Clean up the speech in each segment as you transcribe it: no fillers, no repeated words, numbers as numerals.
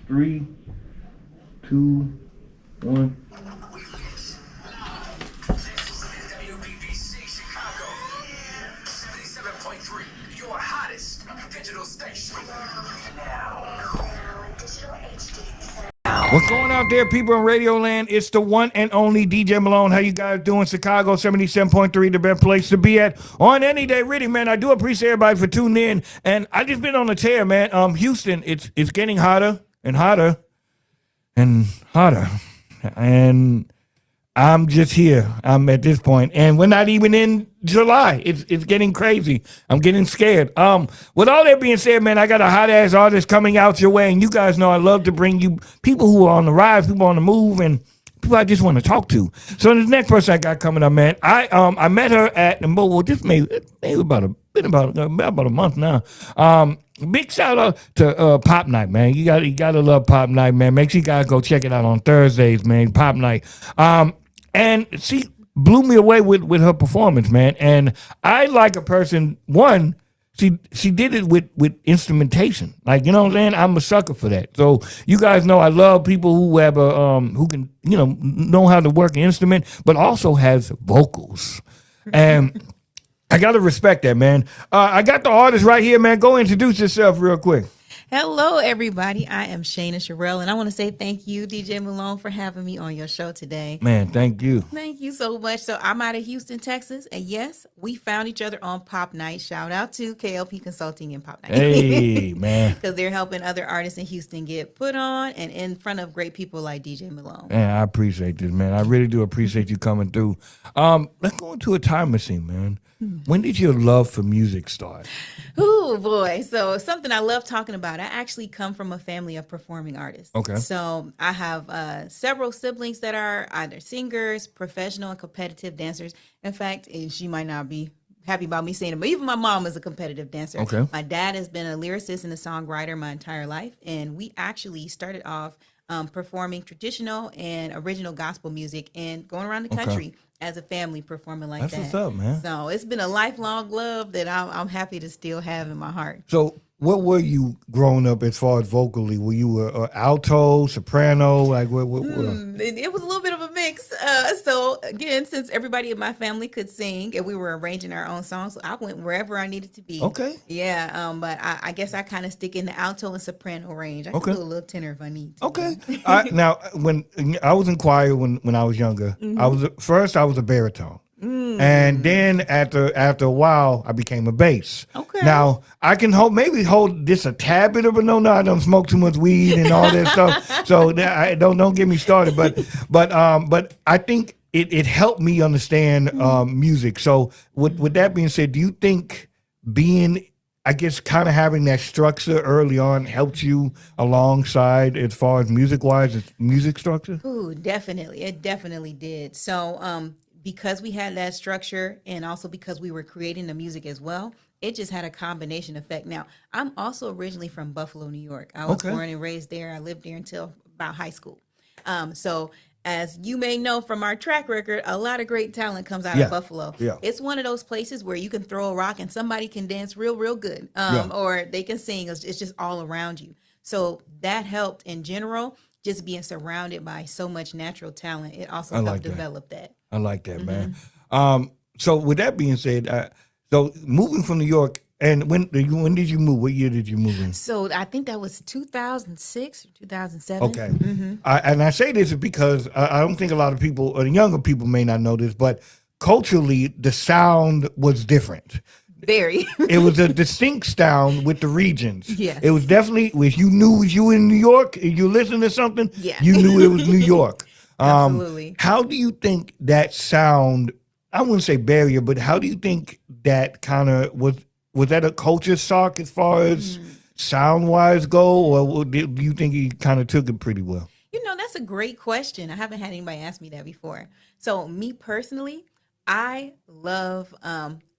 3, 2, 1. WBBC Chicago, 77.3, your hottest digital station. Now, digital HD. What's going out there, people in Radio Land? It's the one and only DJ Malone. How you guys doing? Chicago 77.3, the best place to be at on any day. Really, man, I do appreciate everybody for tuning in. And I just been on a tear, man. Houston, it's getting hotter and hotter and hotter. And I'm just here. I'm at this point, and we're not even in July. It's getting crazy. I'm getting scared. With all that being said, man, I got a hot ass artist coming out your way, and you guys know I love to bring you people who are on the rise, people on the move, and people I just want to talk to. So this next person I got coming up, man, I met her at this maybe about a month now. Big shout out to Pop Night, man. You gotta love Pop Night, man. Make sure you guys go check it out on Thursdays, man. Pop Night. And she blew me away with her performance, man. And I like a person, one, she did it with instrumentation. Like, you know what I'm saying? I'm a sucker for that. So you guys know I love people who have who can, know how to work an instrument, but also has vocals. And I gotta respect that, man. I got the artist right here, man. Go introduce yourself real quick. Hello, everybody. I am Shana Charell, and I want to say thank you, DJ Malone, for having me on your show today. Man, thank you. Thank you so much. So I'm out of Houston, Texas, and yes, we found each other on Pop Night. Shout out to KLP Consulting and Pop Night. Hey, man. Because they're helping other artists in Houston get put on and in front of great people like DJ Malone. Man, I appreciate this, man. I really do appreciate you coming through. Let's go into a time machine, man. When did your love for music start? Oh, boy. So something I love talking about. I actually come from a family of performing artists. Okay. So I have several siblings that are either singers, professional, and competitive dancers. In fact, and she might not be happy about me saying it, but even my mom is a competitive dancer. Okay. My dad has been a lyricist and a songwriter my entire life. And we actually started off performing traditional and original gospel music and going around the country as a family performing like that. That's what's up, man. So it's been a lifelong love that I'm happy to still have in my heart. So what were you growing up as far as vocally? Were you a alto, soprano? Like what? It was a little bit of a mix. So again, since everybody in my family could sing and we were arranging our own songs, so I went wherever I needed to be. Okay. Yeah. But I guess I kind of stick in the alto and soprano range. I can do a little tenor if I need to. Okay. Now, when I was in choir when I was younger, I was a baritone. And then after a while, I became a bass. Okay. Now I can maybe hold this a tad bit of a no. I don't smoke too much weed and all that stuff. So don't get me started. But I think it helped me understand music. So with that being said, do you think being, I guess, kind of having that structure early on helped you alongside as far as music-wise, as music structure? Ooh, definitely. It definitely did. So because we had that structure and also because we were creating the music as well, it just had a combination effect. Now, I'm also originally from Buffalo, New York. I was born and raised there. I lived there until about high school. So as you may know from our track record, a lot of great talent comes out of Buffalo. Yeah. It's one of those places where you can throw a rock and somebody can dance real, real good. Or they can sing. It's just all around you. So that helped in general, just being surrounded by so much natural talent. It also helped develop that. I like that, man. So with that being said, so moving from New York, and when did you move? What year did you move in? So I think that was 2006 or 2007. Okay. And I say this because I don't think a lot of people, or the younger people may not know this, but culturally, the sound was different. Very. It was a distinct sound with the regions. Yes. It was definitely, if you knew you were in New York, if you listened to something, you knew it was New York. Absolutely. How do you think that sound, I wouldn't say barrier, but how do you think that kind of was that a culture shock as far as sound-wise go, or do you think he kind of took it pretty well? That's a great question. I haven't had anybody ask me that before. So me personally, I love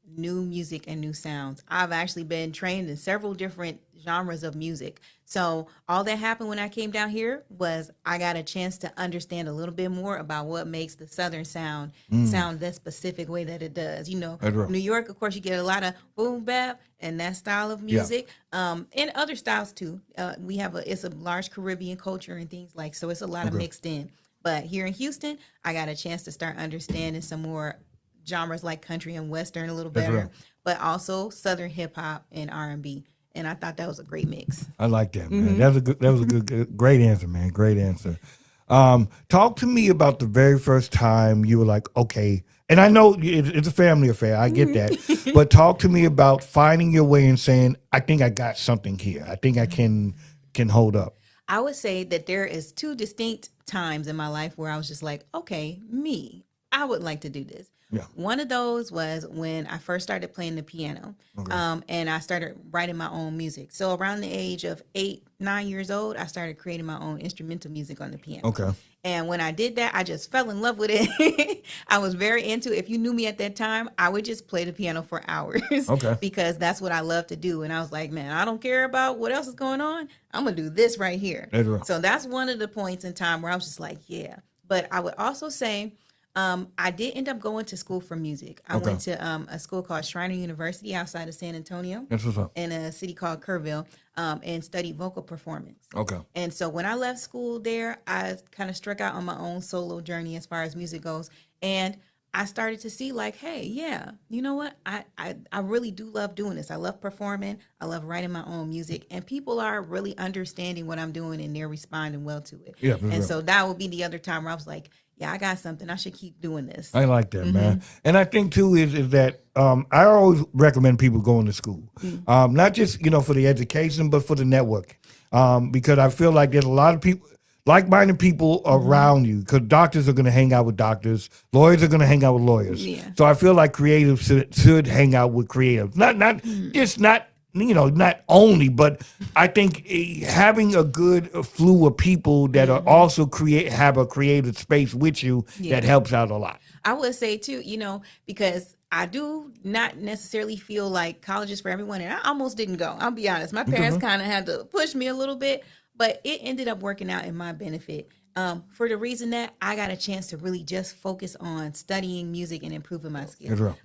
new music and new sounds. I've actually been trained in several different genres of music. So all that happened when I came down here was I got a chance to understand a little bit more about what makes the Southern sound sound that specific way that it does. That's right. New York, of course, you get a lot of boom bap and that style of music, and other styles too. It's a large Caribbean culture and things like, so it's a lot of mixed in. But here in Houston, I got a chance to start understanding some more genres like country and Western a little better, but also Southern hip hop and R&B. And I thought that was a great mix. I like that, man. That was a great answer, man. Great answer. Talk to me about the very first time you were like, okay, and I know it's a family affair. I get that. But talk to me about finding your way and saying, I think I got something here. I think I can hold up. I would say that there is two distinct times in my life where I was just like, okay, I would like to do this. Yeah. One of those was when I first started playing the piano, and I started writing my own music. So around the age of 8, 9 years old, I started creating my own instrumental music on the piano. Okay. And when I did that, I just fell in love with it. I was very into it. If you knew me at that time, I would just play the piano for hours because that's what I love to do. And I was like, man, I don't care about what else is going on. I'm going to do this right here. That's right. So that's one of the points in time where I was just like, yeah. But I would also say, I did end up going to school for music. I went to a school called Shana University outside of San Antonio. That's what's up. In a city called Kerrville, and studied vocal performance. Okay. And so when I left school there, I kind of struck out on my own solo journey as far as music goes. And I started to see like, hey, yeah, you know what? I really do love doing this. I love performing. I love writing my own music. And people are really understanding what I'm doing and they're responding well to it. Yeah, and so that would be the other time where I was like, yeah, I got something. I should keep doing this. I like that, man. And I think, too, is that I always recommend people going to school. Not just, for the education, but for the network. Because I feel like there's a lot of people, like-minded people around you, because doctors are going to hang out with doctors. Lawyers are going to hang out with lawyers. Yeah. So I feel like creatives should hang out with creatives. Not only, but I think having a good slew of people that are also have a creative space with you that helps out a lot. I would say too, because I do not necessarily feel like college is for everyone, and I almost didn't go. I'll be honest. My parents kind of had to push me a little bit, but it ended up working out in my benefit. For the reason that I got a chance to really just focus on studying music and improving my skills,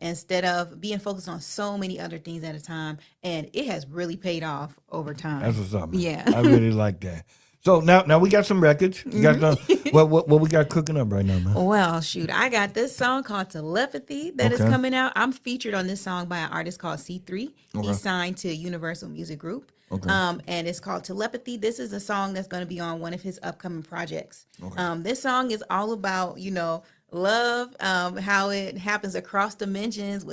instead of being focused on so many other things at a time. And it has really paid off over time. That's what's up, man. Yeah. I really like that. So now we got some records. You got what we got cooking up right now, man? Well, shoot, I got this song called Telepathy that is coming out. I'm featured on this song by an artist called C3. He's signed to Universal Music Group. And it's called Telepathy. This is a song that's going to be on one of his upcoming projects. This song is all about, love, how it happens across dimensions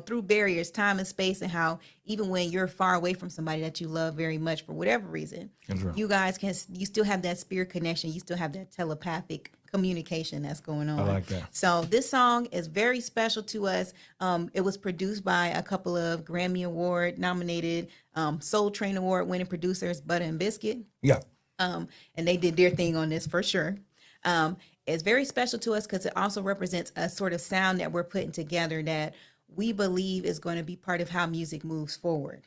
through barriers, time and space, and how even when you're far away from somebody that you love very much for whatever reason, you guys you still have that spirit connection. You still have that telepathic communication that's going on. I like that. So this song is very special to us. It was produced by a couple of Grammy Award nominated Soul Train Award winning producers, Butter and Biscuit. Yeah. And they did their thing on this for sure. It's very special to us because it also represents a sort of sound that we're putting together that we believe is going to be part of how music moves forward.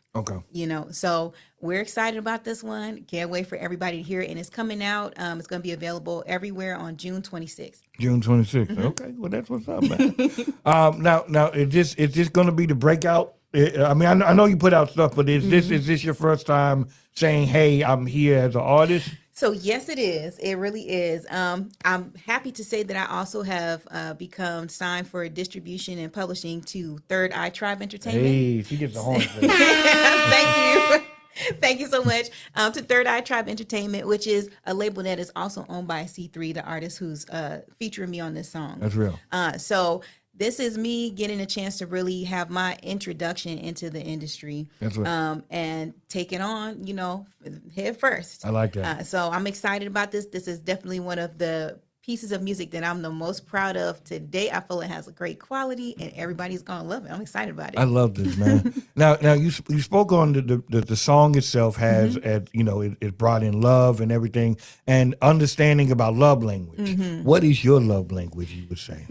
So we're excited about this one. Can't wait for everybody to hear it. And it's coming out. It's going to be available everywhere on June 26th. June 26th. Okay. Well, that's what's up, man. Now, is this going to be the breakout? I mean, I know you put out stuff, but is this your first time saying, hey, I'm here as an artist? So yes, it is. It really is. I'm happy to say that I also have become signed for distribution and publishing to Third Eye Tribe Entertainment. Hey, she gets a horn. Thank you. Thank you so much. To Third Eye Tribe Entertainment, which is a label that is also owned by C3, the artist who's featuring me on this song. That's real. So this is me getting a chance to really have my introduction into the industry. That's right. And take it on, head first. I like that. So I'm excited about this. This is definitely one of the pieces of music that I'm the most proud of today. I feel it has a great quality and everybody's going to love it. I'm excited about it. I love this, man. Now you spoke on the song itself has, it brought in love and everything and understanding about love language. What is your love language, you would say?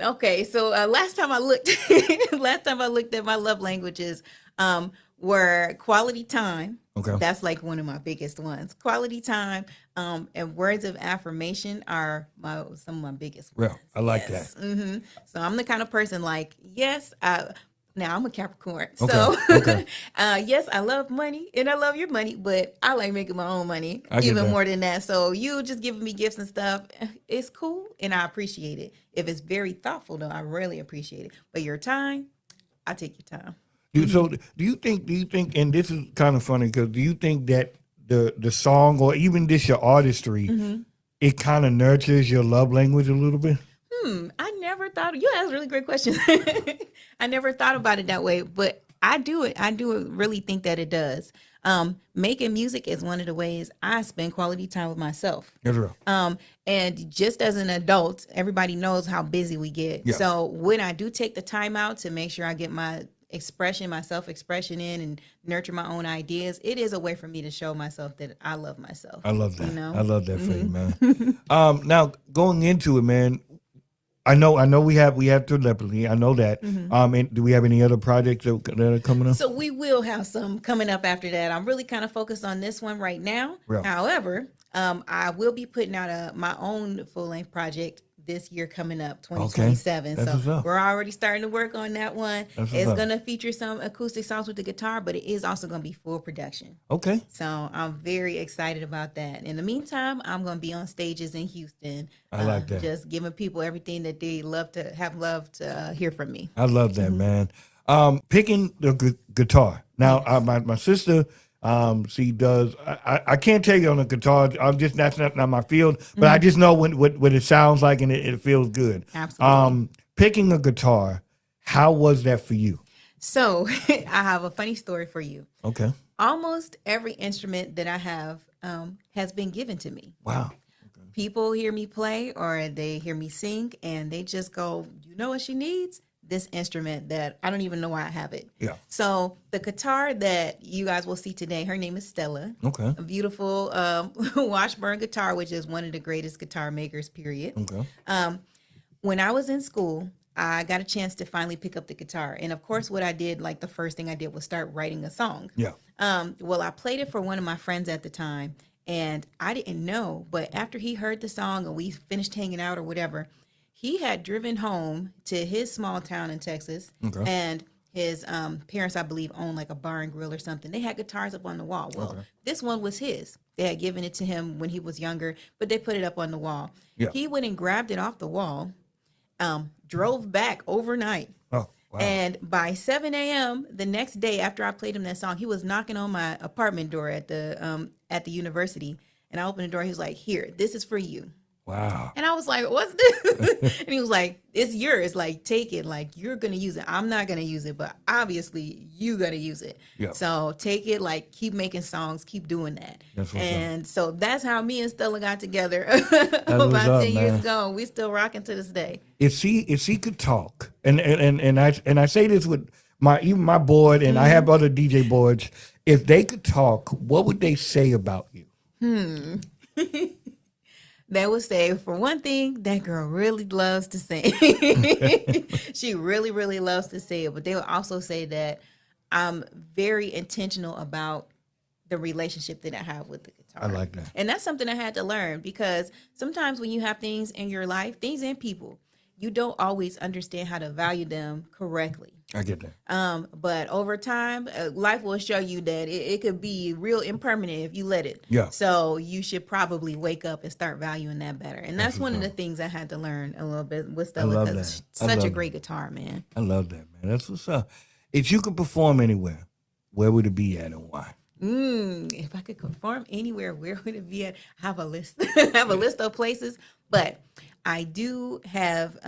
Okay. So last time I looked at my love languages, were quality time. Okay. That's like one of my biggest ones. Quality time, and words of affirmation are some of my biggest ones. Well, I like yes. that. Mm-hmm. So I'm the kind of person like, yes, now I'm a Capricorn. Okay. So Okay. yes, I love money and I love your money, but I like making my own money I get even that. more than that. So you just giving me gifts and stuff, it's cool and I appreciate it. If it's very thoughtful though, I really appreciate it. But your time, I take your time. So do you think, and this is kind of funny because do you think that the song or even this your artistry, it kind of nurtures your love language a little bit? I never thought you asked really great questions. I never thought about it that way, but I do it. I do really think that it does. Making music is one of the ways I spend quality time with myself. That's real. And just as an adult, everybody knows how busy we get. Yeah. So when I do take the time out to make sure I get my self-expression in and nurture my own ideas, it is a way for me to show myself that I love myself. I love that. You know? I love that for you, man. Now going into it, man. I know we have telepathy. I know that. And do we have any other projects that are coming up? So we will have some coming up after that. I'm really kind of focused on this one right now. Real. However, I will be putting out my own full-length project this year coming up, 2027. That's what's So up. we're already starting to work on that one. That's what's It's up. going to feature some acoustic songs with the guitar, but it is also going to be full production. Okay. So I'm very excited about that. In the meantime, I'm going to be on stages in Houston. I like that. Just giving people everything that they loved to hear from me. I love that, man. Picking the guitar. Now, my sister, she does. I can't tell you on the guitar. That's not my field. But I just know what it sounds like, and it feels good. Absolutely. Picking a guitar. How was that for you? So I have a funny story for you. Okay. Almost every instrument that I have has been given to me. Wow. People hear me play or they hear me sing and they just go, you know what she needs? This instrument that I don't even know why I have it. Yeah. So the guitar that you guys will see today, her name is Stella. Okay. A beautiful Washburn guitar, which is one of the greatest guitar makers, period. Okay. When I was in school, I got a chance to finally pick up the guitar. And of course, what I did, like the first thing I did was start writing a song. Yeah. Well, I played it for one of my friends at the time. And I didn't know, but after he heard the song and we finished hanging out or whatever, he had driven home to his small town in Texas. Okay. And his parents, I believe, owned like a bar and grill or something. They had guitars up on the wall. Well, this one was his. They had given it to him when he was younger, but they put it up on the wall. Yeah. He went and grabbed it off the wall, drove back overnight. Oh, wow. And by 7 a.m. the next day after I played him that song, he was knocking on my apartment door at the university. And I opened the door. He was like, here, this is for you. Wow. And I was like, what's this? And he was like, it's yours. Like, take it. Like, you're going to use it. I'm not going to use it, but obviously you got to use it. Yeah. So take it. Like, keep making songs. Keep doing that. That's what's and so that's how me and Stella got together what's about up, 10 years man. ago. We still rocking to this day. If she could talk, and I say this with my board, and I have other DJ boards. If they could talk, what would they say about you? They would say, for one thing, that girl really loves to sing. She really, really loves to sing. But they would also say that I'm very intentional about the relationship that I have with the guitar. I like that. And that's something I had to learn because sometimes when you have things in your life, things and people, you don't always understand how to value them correctly. I get that. But over time, life will show you that it could be real impermanent if you let it. Yeah. So you should probably wake up and start valuing that better. And that's one of the things I had to learn a little bit with Stella love because that. she's I such a love great guitar, man. I love that, man. That's what's up. If you could perform anywhere, where would it be at and why? If I could perform anywhere, where would it be at? I have a list. I have a list of places, but I do have.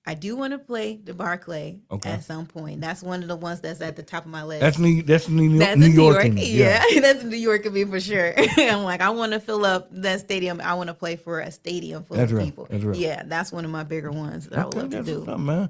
I do want to play the Barclay at some point. That's one of the ones that's at the top of my list. That's New That's New in York. Yeah, that's in New York of me for sure. I'm like, I want to fill up that stadium. I want to play for a stadium full of people. That's real. Yeah, that's one of my bigger ones that I would love to do. What's up, man.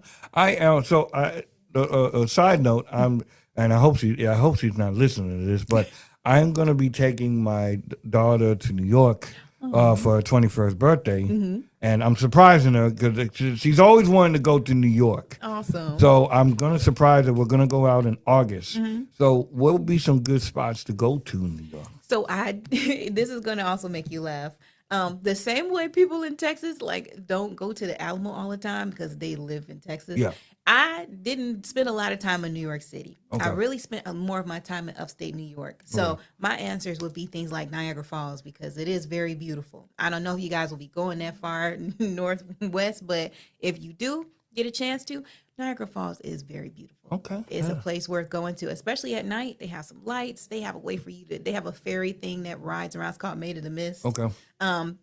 A side note, and I hope she's not listening to this, but I'm gonna be taking my daughter to New York for her 21st birthday, And I'm surprising her because she's always wanted to go to New York. Awesome. So I'm going to surprise her. We're going to go out in August. So what would be some good spots to go to in New York? So this is going to also make you laugh. The same way people in Texas like don't go to the Alamo all the time because they live in Texas. Yeah. I didn't spend a lot of time in New York City. Okay. I really spent more of my time in upstate New York. So my answers would be things like Niagara Falls because it is very beautiful. I don't know if you guys will be going that far northwest, but if you do get a chance to, Niagara Falls is very beautiful. Okay. It's a place worth going to, especially at night. They have some lights. They have a way for you to, they have a ferry thing that rides around. It's called Maid of the Mist. Okay.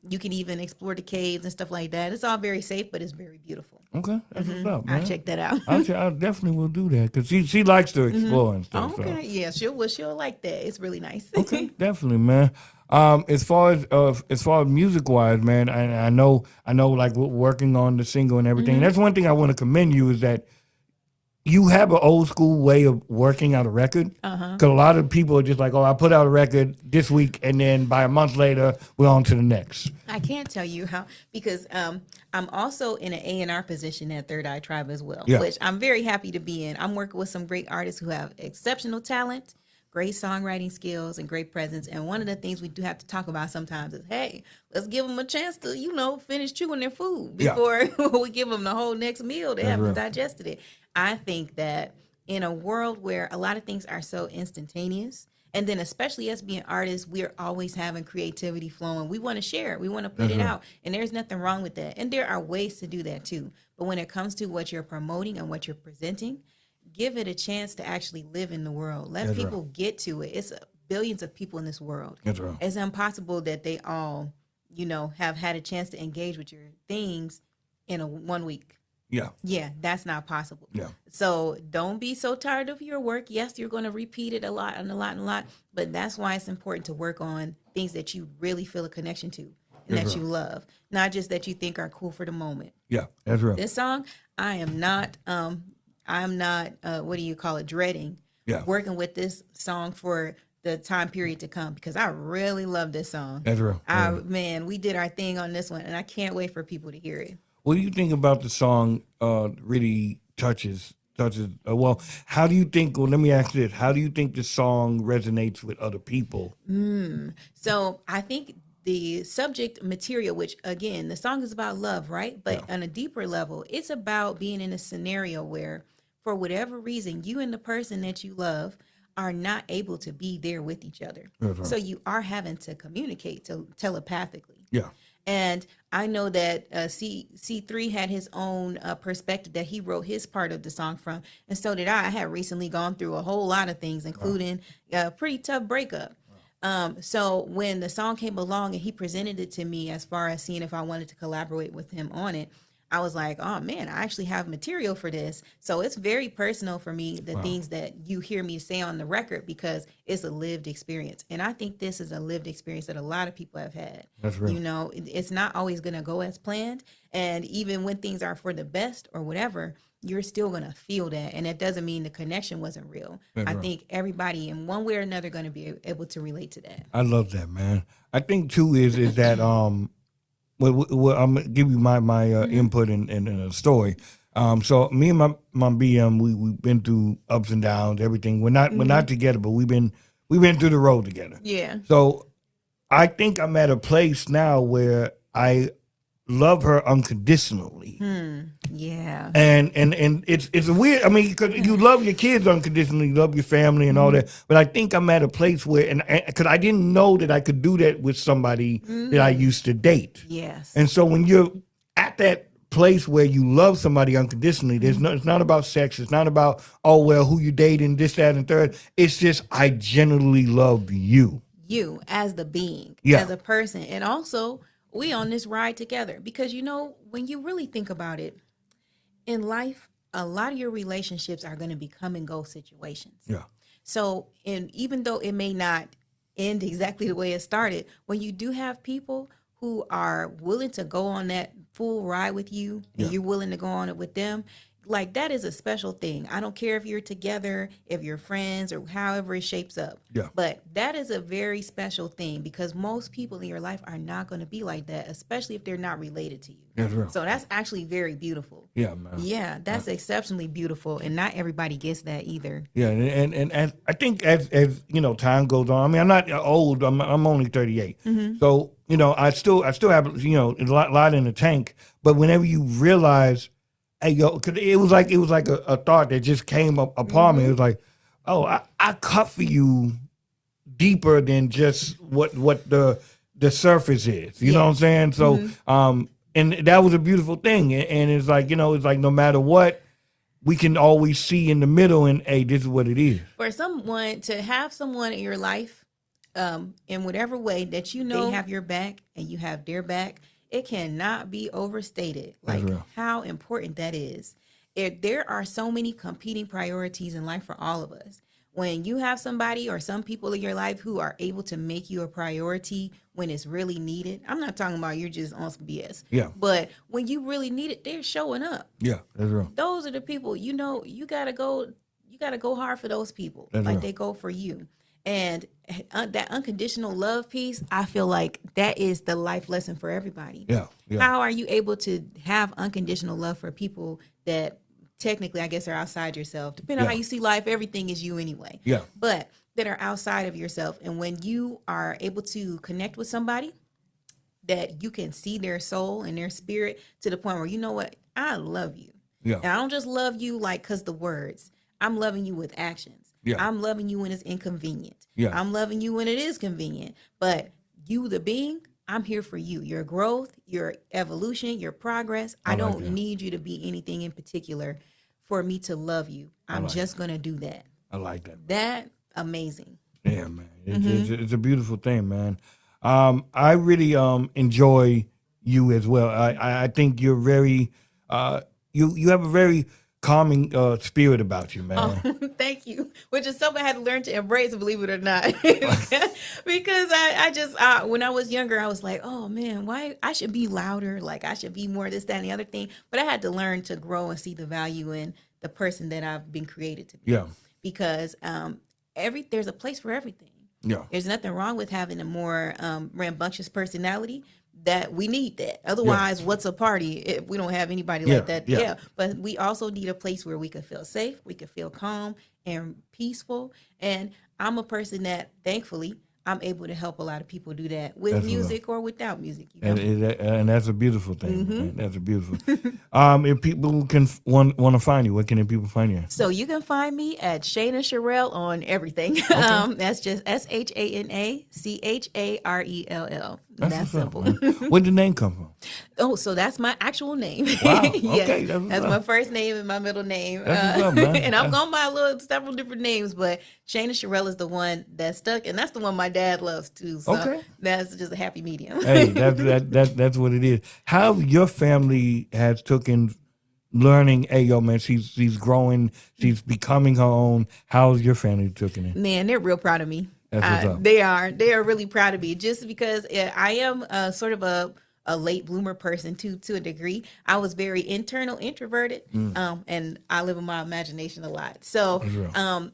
You can even explore the caves and stuff like that. It's all very safe, but it's very beautiful. Okay. That's what's up, man. I'll check that out. I definitely will do that because she likes to explore and stuff. Okay. So. Yeah, she'll like that. It's really nice. Okay, definitely, man. As far as music wise, man, I know, like we're working on the single and everything. That's one thing I want to commend you is that you have an old school way of working out a record. Because a lot of people are just like, oh, I put out a record this week, and then by a month later, we're on to the next. I can't tell you how, because I'm also in an A&R position at Third Eye Tribe as well, which I'm very happy to be in. I'm working with some great artists who have exceptional talent, great songwriting skills, and great presence. And one of the things we do have to talk about sometimes is, hey, let's give them a chance to, finish chewing their food before we give them the whole next meal. They haven't digested it. I think that in a world where a lot of things are so instantaneous, and then especially us being artists, we're always having creativity flowing. We want to share it. We want to put it out. And there's nothing wrong with that. And there are ways to do that too. But when it comes to what you're promoting and what you're presenting, give it a chance to actually live in the world. Let people get to it. It's billions of people in this world. It's impossible that they all, have had a chance to engage with your things in 1 week. Yeah, that's not possible. So don't be so tired of your work. Yes, you're going to repeat it a lot and a lot and a lot, but that's why it's important to work on things that you really feel a connection to and that you love, not just that you think are cool for the moment. Yeah, that's real. This song, I'm not what do you call it, dreading working with this song for the time period to come, because I really love this song. That's real. Man, we did our thing on this one, and I can't wait for people to hear it. What do you think about the song really touches? Well, how do you think, let me ask this, how do you think the song resonates with other people? So I think the subject material, which again, the song is about love, right? But on a deeper level, it's about being in a scenario where, for whatever reason, you and the person that you love are not able to be there with each other. So you are having to communicate telepathically. And I know that C3 had his own perspective that he wrote his part of the song from. And so did I. I had recently gone through a whole lot of things, including a pretty tough breakup. So when the song came along and he presented it to me as far as seeing if I wanted to collaborate with him on it, I was like, oh man, I actually have material for this. So it's very personal for me, the things that you hear me say on the record, because it's a lived experience. And I think this is a lived experience that a lot of people have had. That's real. It's not always going to go as planned. And even when things are for the best or whatever, you're still going to feel that. And that doesn't mean the connection wasn't real. I think everybody in one way or another going to be able to relate to that. I love that, man. I think too is that, well, I'm gonna give you my input in the story. So me and my BM, we've been through ups and downs, everything. We're not together, but we've been through the road together. Yeah. So I think I'm at a place now where I love her unconditionally. Yeah. And it's a weird, because you love your kids unconditionally, you love your family and all that. But I think I'm at a place where, and because I didn't know that I could do that with somebody that I used to date. Yes. And so when you're at that place where you love somebody unconditionally, it's not about sex. It's not about, oh, well, who you dating, this, that, and third. It's just, I genuinely love you. You as the being, as a person. And also, we on this ride together, because when you really think about it, in life, a lot of your relationships are going to be come and go situations. Yeah. So, even though it may not end exactly the way it started, when you do have people who are willing to go on that full ride with you, and you're willing to go on it with them, like that is a special thing. I don't care if you're together, if you're friends, or however it shapes up. Yeah. But that is a very special thing because most people in your life are not going to be like that, especially if they're not related to you. That's real. So that's actually very beautiful. Yeah, man. Yeah, that's exceptionally beautiful, and not everybody gets that either. Yeah, and I think as you know, time goes on. I mean, I'm not old. I'm only 38. So you know, I still have a lot in the tank. But whenever you realize, hey yo, because it was like a thought that just came upon me. It was like, oh, I cut for you deeper than just what the surface is. You know what I'm saying? So and that was a beautiful thing. And it's like, it's like no matter what, we can always see in the middle and, hey, this is what it is. For someone to have someone in your life in whatever way that they have your back and you have their back, it cannot be overstated. Like how important that is. There are so many competing priorities in life for all of us. When you have somebody or some people in your life who are able to make you a priority when it's really needed, I'm not talking about you're just on some BS. Yeah. But when you really need it, they're showing up. Yeah, that's real. Those are the people, you gotta go hard for those people. That's like real. They go for you. And that unconditional love piece, I feel like that is the life lesson for everybody. Yeah. How are you able to have unconditional love for people that technically, I guess, are outside yourself? Depending on how you see life, everything is you anyway. Yeah. But that are outside of yourself. And when you are able to connect with somebody that you can see their soul and their spirit to the point where, you know what, I love you. Yeah. And I don't just love you like because the words. I'm loving you with actions. Yeah. I'm loving you when it's inconvenient. Yeah. I'm loving you when it is convenient. But you, the being, I'm here for you. Your growth, your evolution, your progress. I don't need you to be anything in particular for me to love you. I'm just going to do that. I like that. That, amazing. Yeah, man. It's a beautiful thing, man. I really enjoy you as well. I think you're very, you have a very calming spirit about you, man. Oh, thank you. Which is something I had to learn to embrace, believe it or not. Because I just, when I was younger, I was like, oh man, why I should be louder. Like I should be more this, that, and the other thing. But I had to learn to grow and see the value in the person that I've been created to be. Yeah. Because there's a place for everything. Yeah. There's nothing wrong with having a more rambunctious personality. That we need that. Otherwise, what's a party if we don't have anybody like that? Yeah. But we also need a place where we can feel safe, we can feel calm and peaceful. And I'm a person that, thankfully, I'm able to help a lot of people do that with music or without music. And that's a beautiful thing. Man. That's a beautiful. If people can want to find you, where can people find you? So you can find me at Shana Charell on everything. Okay. That's just SHANA CHARELL. That's simple. Where'd the name come from? Oh, so that's my actual name. Wow. Yes, Okay. that's my first name and my middle name. That's what's up, man. And I'm going by several different names, but Shana Charell is the one that stuck, and that's the one my dad loves too. So that's just a happy medium. Hey, that's what it is. How your family has taken learning, hey yo man, she's growing, she's becoming her own. How's your family taking it? Man, they're real proud of me. That's what's up. They are really proud of me just because I am sort of a late bloomer person to a degree. I was very introverted, and I live in my imagination a lot. So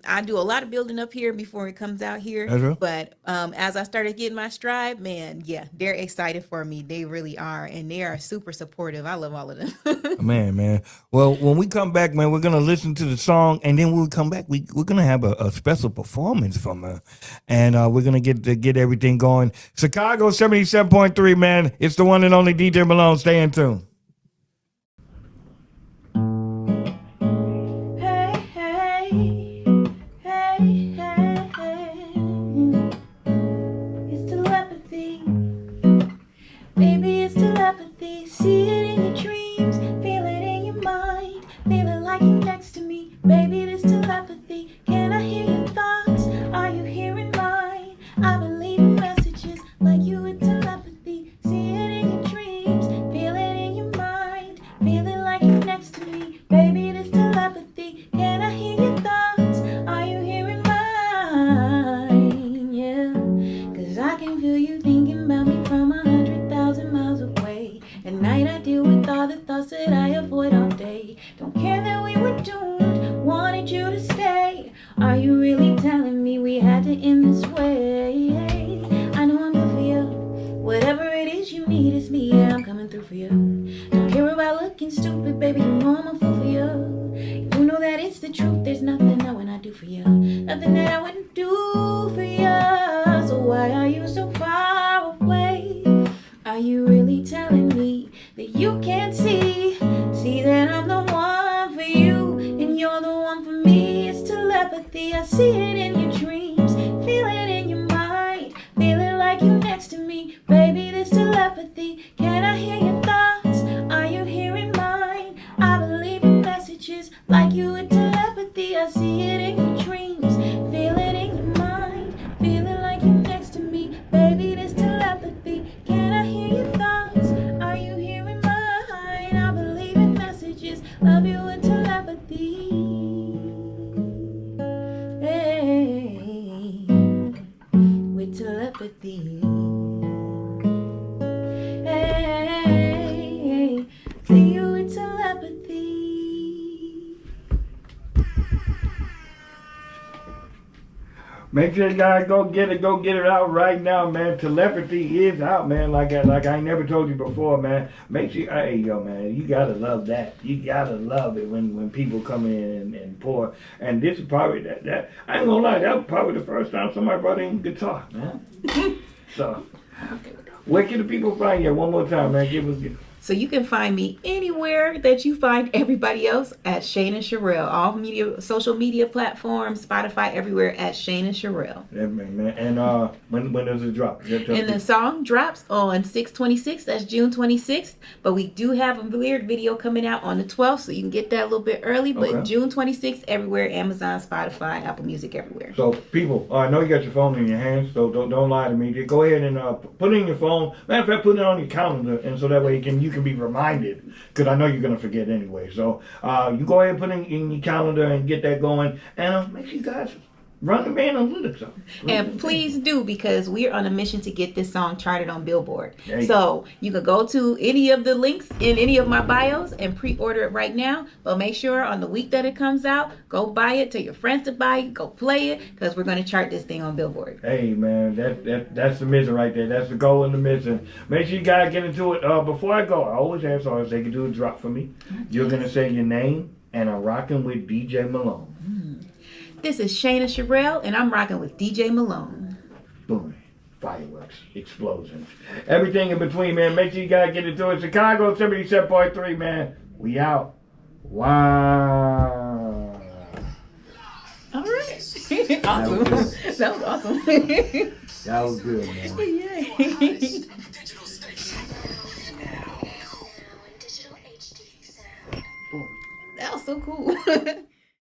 I do a lot of building up here before it comes out here. But as I started getting my stride, man, they're excited for me. They really are, and they are super supportive. I love all of them. Man. Well, when we come back, man, we're gonna listen to the song, and then when we come back, we're gonna have a special performance from her, and we're gonna get everything going. Chicago 77.3, man. It's the one and only DJ Malone. Stay in tune. It's telepathy. Baby, it's telepathy. See it in your dreams, feel it in your mind, feeling like you're next to me. Baby, this telepathy. Can I hear your thoughts? Are you hearing mine? I believe in messages like you with telepathy. See it in your dreams, feel it in your mind, feeling like you're next to me. Baby, this telepathy. Can I hear your thoughts? Are you hearing mine? Yeah, 'cause I can feel you thinking about me from 100,000 miles away. At night I deal with all the thoughts that I avoid all day. Don't care that we for you. Don't care about looking stupid, baby, you know I'm a fool for you. You know that it's the truth, there's nothing I would not do for you. Nothing that I wouldn't do for you. So why are you so far away? Are you really telling me that you can't see that I'm the one for you and you're the one for me? It's telepathy, I see it in your dreams, feel it in your mind, feel it like you're next to me. Baby, this telepathy, can I hear your thoughts? Are you hearing mine? I believe in messages like you with telepathy. I see it in your dreams, feel it in your mind, feel it like you're next to me. Baby, this telepathy, can I hear your thoughts? Are you hearing mine? I believe in messages, love you with telepathy. Hey, with telepathy. Hey, see you with telepathy. Make sure you guys go get it out right now, man. Telepathy is out, man. Like I never told you before, man. Make sure, hey, yo, man, you gotta love that. You gotta love it when people come in and pour. And this is probably that. I ain't gonna lie, that was probably the first time somebody brought in guitar, man. So, where can the people find you? One more time, man. Give us. So you can find me anywhere that you find everybody else at Shana Charell. All social media platforms, Spotify, everywhere at Shana Charell. Yeah, man. And when does it drop? And the song drops on 6/26. That's June 26th. But we do have a lyric video coming out on the 12th, so you can get that a little bit early. But Okay. June 26th, everywhere, Amazon, Spotify, Apple Music, everywhere. So people, I know you got your phone in your hands, so don't lie to me. Just go ahead and put it in your phone. Matter of fact, put it on your calendar, and so that way you can be reminded, because I know you're gonna forget anyway. So you go ahead and put it in your calendar and get that going, and make sure you guys run the band analytics up. And please do, because we're on a mission to get this song charted on Billboard. There you So you can go to any of the links in any of my bios and pre-order it right now. But make sure on the week that it comes out, go buy it, tell your friends to buy it, go play it, because we're going to chart this thing on Billboard. Hey man, that's the mission right there. That's the goal in the mission. Make sure you guys get into it. Before I go, I always ask artists they can do a drop for me. You're gonna say your name, and I'm rocking with DJ Malone. This is Shana Charell, and I'm rocking with DJ Malone. Boom. Fireworks, explosions, everything in between, man. Make sure you guys get into it. Chicago 77.3, man. We out. Wow. All right. Awesome. That was awesome. That was good, man. Yay. That was so cool.